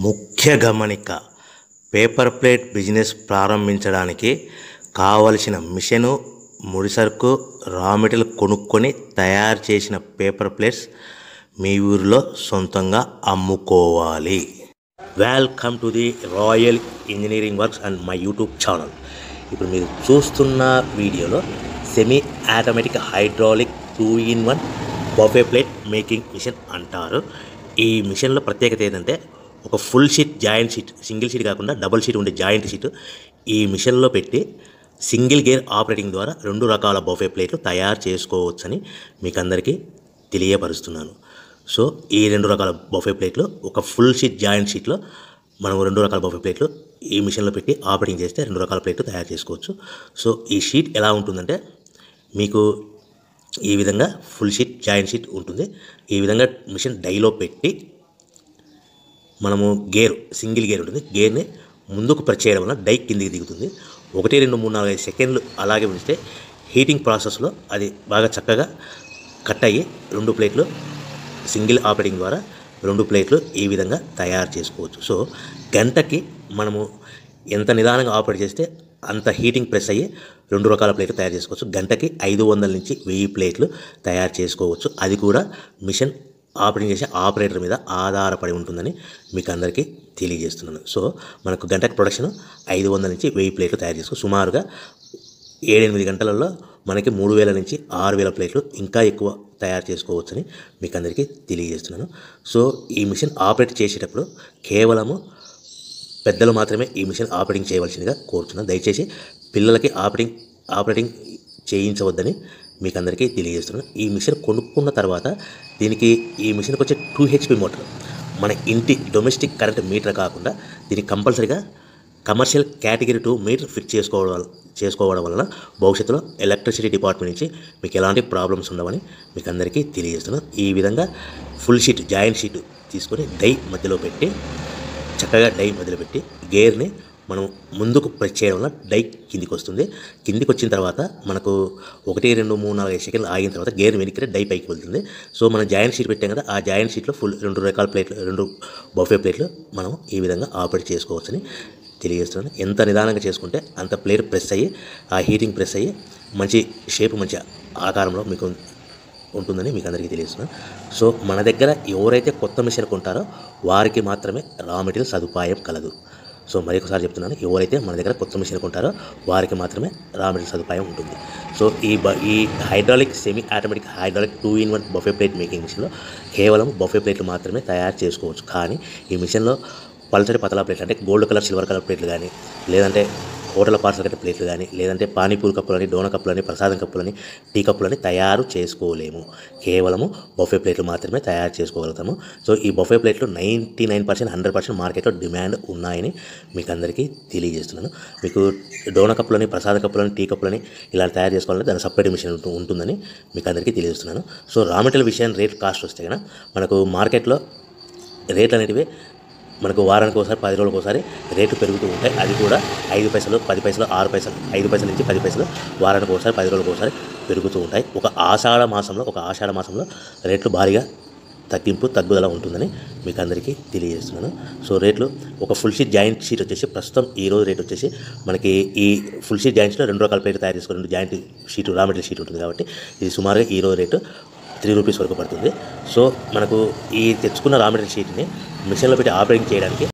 ముఖ్య గమనిక, paper plate business ప్రారంభించడానికి కావలసిన మిషను, ముడిసరుకు, రా మెటీరియల్ కొనుక్కొని తయారు చేసిన పేపర్ ప్లేట్స్ మీ ఊరిలో సొంతంగా అమ్ముకోవాలి. Welcome to the royal engineering works and my YouTube channel. ఇప్పుడు మీరు చూస్తున్న వీడియోలో semi automatic hydraulic 2-in-1 buffet plate making machine అంటారు. ఈ మిషన్లో ప్రత్యేకత ఏంటంటే ఒక full sheet joint sheet, single sheet కాకుండా డబుల్ షీట్ ఉండే జాయింట్ షీట్ ఈ మిషన్లో పెట్టి సింగిల్ గేర్ ఆపరేటింగ్ ద్వారా 2 రకాల బఫే ప్లేట్లు తయారు చేసుకోవచ్చని మీకు అందరికీ తెలియపరుస్తున్నాను. సో ఈ 2 రకాల బఫే ప్లేట్లు ఒక ఫుల్ షీట్ జాయింట్ షీట్లో మనం 2 రకాల బఫే ప్లేట్లు ఈ మిషన్లో పెట్టి ఆపరేటింగ్ చేస్తే 2 రకాల ప్లేట్లు తయారు చేసుకోవచ్చు. సో ఈ షీట్ ఎలా ఉంటుందంటే మీకు ఈ విధంగా ఫుల్ షీట్ జాయింట్ షీట్ ఉంటుంది. ఈ విధంగా మిషన్ డైలో పెట్టి మనము సింగిల్ గేర్ ఉంటుంది. గేర్ని ముందుకు ప్రెస్ చేయడం వల్ల డై కిందికి దిగుతుంది. 1, 2, 3, 4, 5 సెకండ్లు అలాగే ఉంచితే హీటింగ్ ప్రాసెస్లో అది బాగా చక్కగా కట్ అయ్యి 2 ప్లేట్లు సింగిల్ ఆపరేటింగ్ ద్వారా 2 ప్లేట్లు ఈ విధంగా తయారు చేసుకోవచ్చు. సో గంటకి మనము ఎంత నిదానంగా ఆపరేట్ చేస్తే అంత హీటింగ్ ప్రెస్ అయ్యి 2 రకాల ప్లేట్లు తయారు చేసుకోవచ్చు. గంటకి 500 నుంచి 1000 ప్లేట్లు తయారు చేసుకోవచ్చు. అది కూడా మిషన్ ఆపరేటింగ్ చేసే ఆపరేటర్ మీద ఆధారపడి ఉంటుందని మీకు అందరికీ తెలియజేస్తున్నాను. సో మనకు గంటకి ప్రొడక్షన్ 500 నుంచి 1000 ప్లేట్లు తయారు చేసుకోవచ్చు. సుమారుగా 7-8 గంటలలో మనకి 3000 నుంచి 6000 ప్లేట్లు ఇంకా ఎక్కువ తయారు చేసుకోవచ్చని మీకు అందరికీ తెలియజేస్తున్నాను. సో ఈ మిషన్ ఆపరేట్ చేసేటప్పుడు కేవలము పెద్దలు మాత్రమే ఈ మిషన్ ఆపరేటింగ్ చేయవలసిందిగా కోరుతున్నాను. దయచేసి పిల్లలకి ఆపరేటింగ్ చేయించవద్దని మీకు అందరికీ తెలియజేస్తున్నాను. ఈ మిషన్ కొనుక్కున్న తర్వాత ఈ మిషన్కి వచ్చే 2 HP మోటార్ మన ఇంటి డొమెస్టిక్ కరెంట్ మీటర్ కాకుండా దీనికి కంపల్సరీగా కమర్షియల్ కేటగిరీ 2 మీటర్ ఫిట్ చేసుకోవడం వలన భవిష్యత్తులో ఎలక్ట్రిసిటీ డిపార్ట్మెంట్ నుంచి మీకు ఎలాంటి ప్రాబ్లమ్స్ ఉండవని మీకు అందరికీ తెలియజేస్తున్నాను. ఈ విధంగా ఫుల్ షీట్ జాయింట్ షీట్ తీసుకొని చక్కగా డై మధ్యలో పెట్టి గేర్ని మనం ముందుకు ప్రెస్ చేయడం వల్ల డై కిందికి వస్తుంది. కిందికి వచ్చిన తర్వాత మనకు 1, 2, 3, 4, 5 సెకండ్లు ఆగిన తర్వాత గేర్ వెనక్కి డై పైకి వెళ్తుంది. సో మనం జాయింట్ షీట్ పెట్టాం కదా, ఆ జాయింట్ షీట్లో ఫుల్ 2 రకాల ప్లేట్లు 2 బఫే ప్లేట్లు మనం ఈ విధంగా ఆపరేట్ చేసుకోవచ్చని తెలియజేస్తున్నాను. ఎంత నిదానంగా చేసుకుంటే అంత ప్లేట్ ప్రెస్ అయ్యి ఆ హీటింగ్ ప్రెస్ అయ్యి మంచి షేప్ మంచి ఆకారంలో మీకు ఉంటుందని మీకు అందరికీ తెలియజేస్తున్నాను. సో మన దగ్గర ఎవరైతే కొత్త మిషన్ కొంటారో వారికి మాత్రమే రా మెటీరియల్ సదుపాయం కలదు. సో మరొకసారి చెప్తున్నాను, ఎవరైతే మన దగ్గర కొత్త మిషన్ కొంటారో వారికి మాత్రమే రా మెటీరియల్ సదుపాయం ఉంటుంది. సో ఈ hydraulic semi automatic hydraulic 2-in-1 buffet plate making మిషన్లో కేవలం బఫే ప్లేట్లు మాత్రమే తయారు చేసుకోవచ్చు. కానీ ఈ మిషన్లో పల్చడి పతలా ప్లేట్లు అంటే గోల్డ్ కలర్ సిల్వర్ కలర్ ప్లేట్లు కానీ, లేదంటే హోటల్ పార్సల్ కట్టే ప్లేట్లు కానీ, లేదంటే పానీపూరి కప్పులని, డోన కప్పులని, ప్రసాదం కప్పులని, టీ కప్పులని తయారు చేసుకోలేము. కేవలము బఫే ప్లేట్లు మాత్రమే తయారు చేసుకోగలుగుతాము. సో ఈ బఫే ప్లేట్లు 99%, 100% మార్కెట్లో డిమాండ్ ఉన్నాయని మీకు అందరికీ తెలియజేస్తున్నాను. మీకు డోన కప్పులని, ప్రసాద కప్పులని, టీ కప్పులని ఇలా తయారు చేసుకోవాలంటే దాని సపరేట్ మిషన్ ఉంటుందని మీకు అందరికీ తెలియజేస్తున్నాను. సో రా మెటీరియల్ విషయం రేట్ కాస్ట్ వస్తే కనుక మనకు మార్కెట్లో రేట్లు అనేటివి మనకు వారానికి ఒకసారి 10 రోజులకు ఒకసారి రేట్లు పెరుగుతూ ఉంటాయి. అది కూడా 5 పైసలు, 10 పైసలు, 6 పైసలు, 5 పైసల నుంచి 10 పైసలు వారానికి ఒకసారి 10 రోజులకు ఒకసారి పెరుగుతూ ఉంటాయి. ఒక ఆషాఢ మాసంలో రేట్లు భారీగా తగ్గుదల ఉంటుందని మీకు అందరికీ తెలియజేస్తున్నాను. సో రేట్లు ఒక ఫుల్ షీట్ జాయింట్ షీట్ వచ్చేసి ప్రస్తుతం ఈరోజు రేట్ వచ్చేసి మనకి ఈ ఫుల్ షీట్ జాయింట్ షీట్లో 2 రకాల ప్లేట్లు తయారు చేసుకుని 2 joint sheet raw material sheet ఉంటుంది కాబట్టి ఇది సుమారుగా ఈరోజు రేటు 3 రూపీస్ వరకు పడుతుంది. సో మనకు ఈ తెచ్చుకున్న రా మెటీరియల్ షీట్ని మిషన్లో పెట్టి ఆపరేటింగ్ చేయడానికి